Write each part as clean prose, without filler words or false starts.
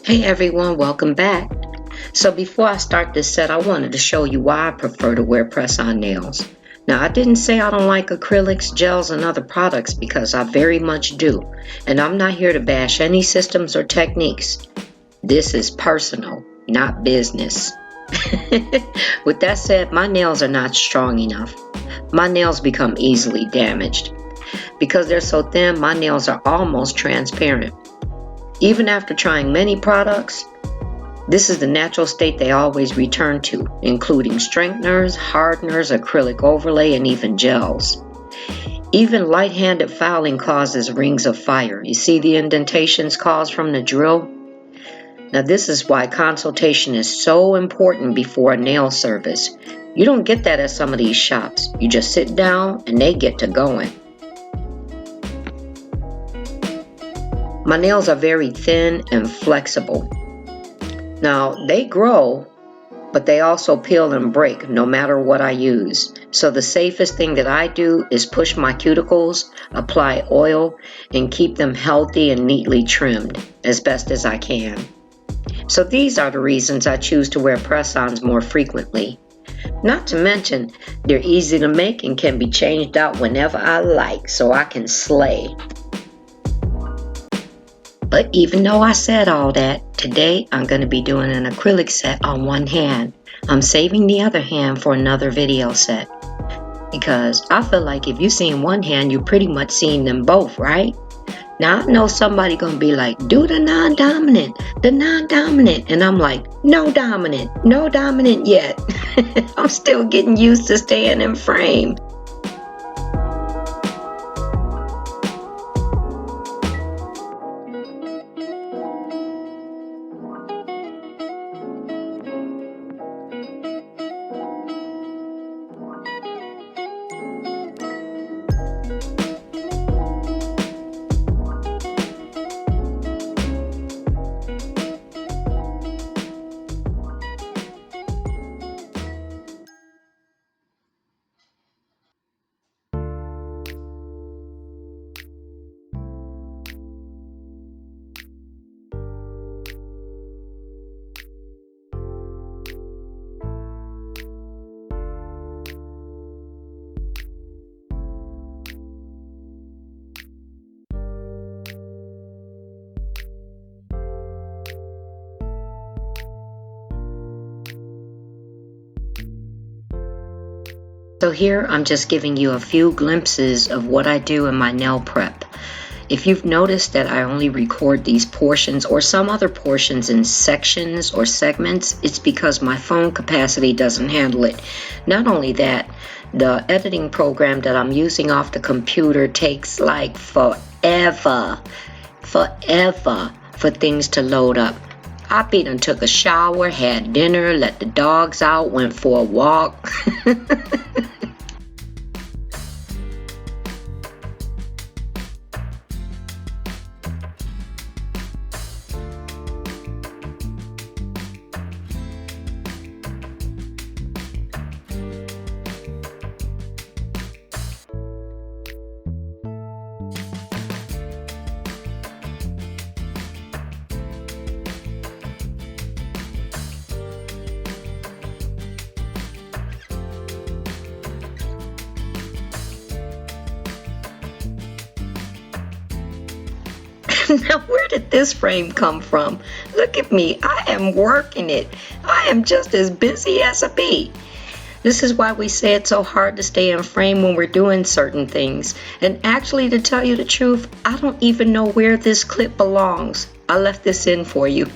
Hey everyone, welcome back. So before I start this set, I wanted to show you why I prefer to wear press-on nails. Now, I didn't say I don't like acrylics, gels, and other products because I very much do. And I'm not here to bash any systems or techniques. This is personal, not business. With that said, my nails are not strong enough. My nails become easily damaged. Because they're so thin, my nails are almost transparent. Even after trying many products, this is the natural state they always return to, including strengtheners, hardeners, acrylic overlay, and even gels. Even light-handed filing causes rings of fire. You see the indentations caused from the drill? Now this is why consultation is so important before a nail service. You don't get that at some of these shops. You just sit down and they get to going. My nails are very thin and flexible. Now, they grow, but they also peel and break no matter what I use. So the safest thing that I do is push my cuticles, apply oil, and keep them healthy and neatly trimmed as best as I can. So these are the reasons I choose to wear press-ons more frequently. Not to mention, they're easy to make and can be changed out whenever I like, so I can slay. But even though I said all that, today I'm going to be doing an acrylic set on one hand. I'm saving the other hand for another video set. Because I feel like if you've seen one hand, you've pretty much seen them both, right? Now I know somebody going to be like, do the non-dominant, and I'm like, no dominant yet. I'm still getting used to staying in frame. So here I'm just giving you a few glimpses of what I do in my nail prep. If you've noticed that I only record these portions or some other portions in sections or segments, it's because my phone capacity doesn't handle it. Not only that, the editing program that I'm using off the computer takes like forever for things to load up. I done took a shower, had dinner, let the dogs out, went for a walk. Now, where did this frame come from? Look at me. I am working it. I am just as busy as a bee. This is why we say it's so hard to stay in frame when we're doing certain things. And actually, to tell you the truth, I don't even know where this clip belongs. I left this in for you.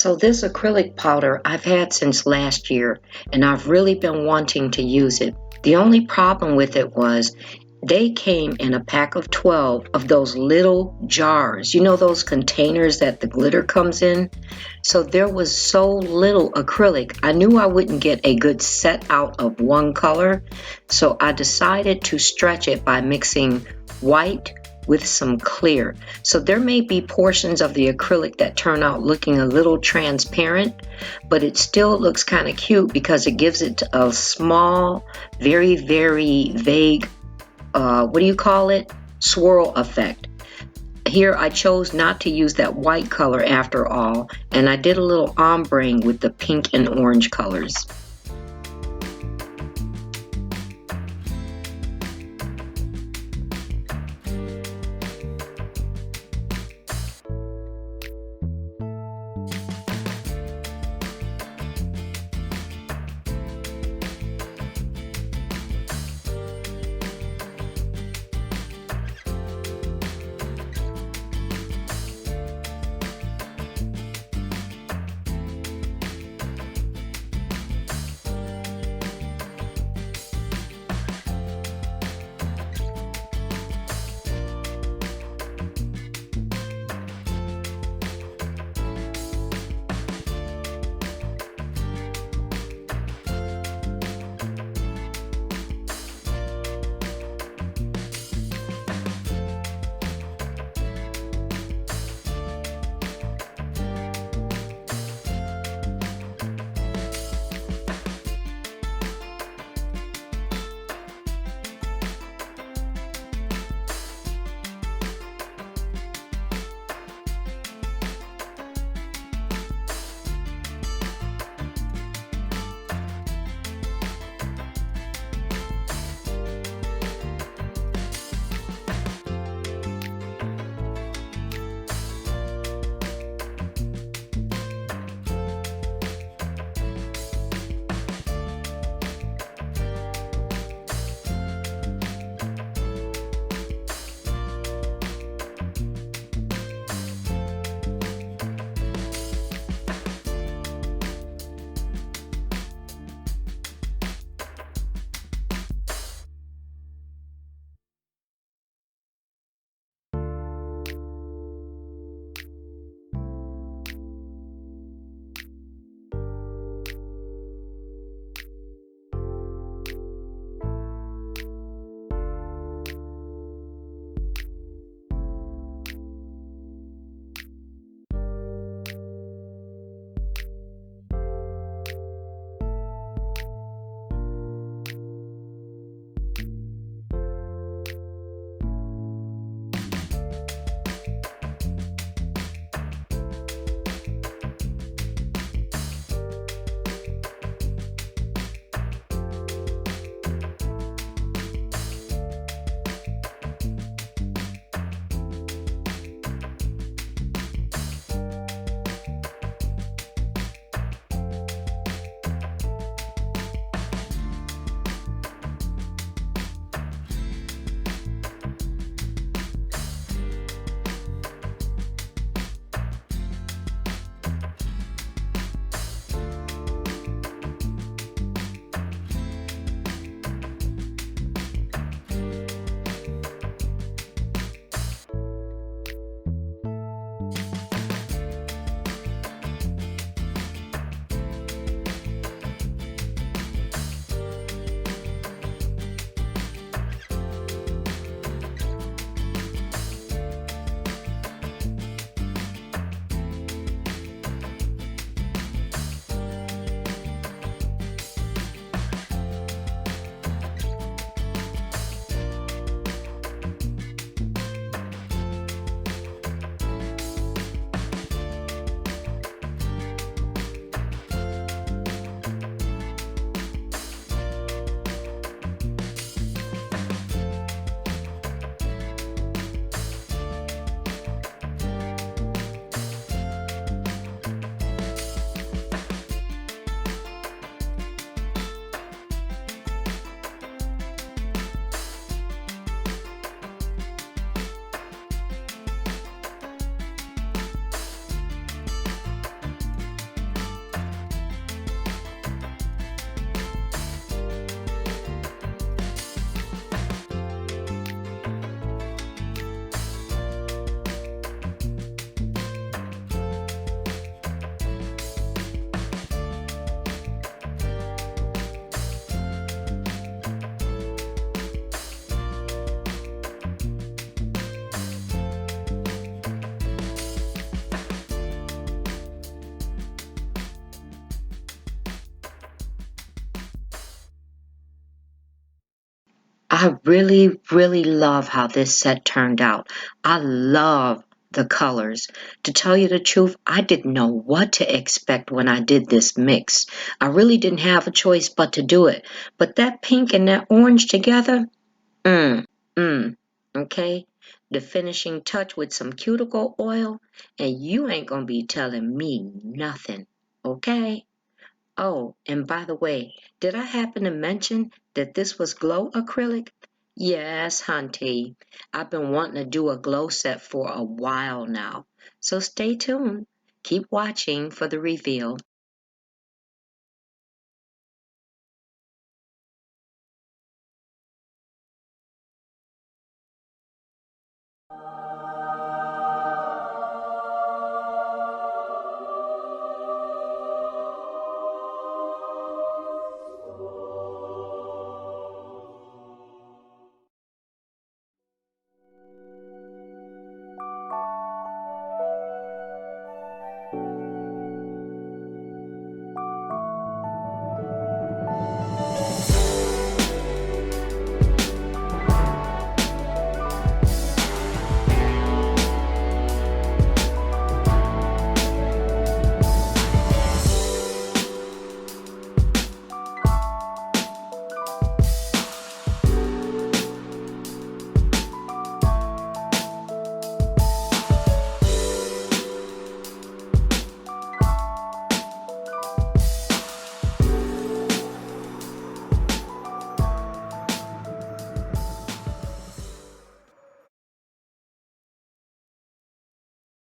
So this acrylic powder I've had since last year, and I've really been wanting to use it. The only problem with it was they came in a pack of 12 of those little jars. You know those containers that the glitter comes in? So there was so little acrylic. I knew I wouldn't get a good set out of one color, so I decided to stretch it by mixing white with some clear. So there may be portions of the acrylic that turn out looking a little transparent, but it still looks kind of cute because it gives it a small, very, very vague, swirl effect. Here I chose not to use that white color after all, and I did a little ombreing with the pink and orange colors. I really, really love how this set turned out. I love the colors. To tell you the truth, I didn't know what to expect when I did this mix. I really didn't have a choice but to do it. But that pink and that orange together, mm, mm, okay? The finishing touch with some cuticle oil, and you ain't gonna be telling me nothing, okay? Oh, and by the way, did I happen to mention that this was glow acrylic? Yes, hunty. I've been wanting to do a glow set for a while now. So stay tuned. Keep watching for the reveal.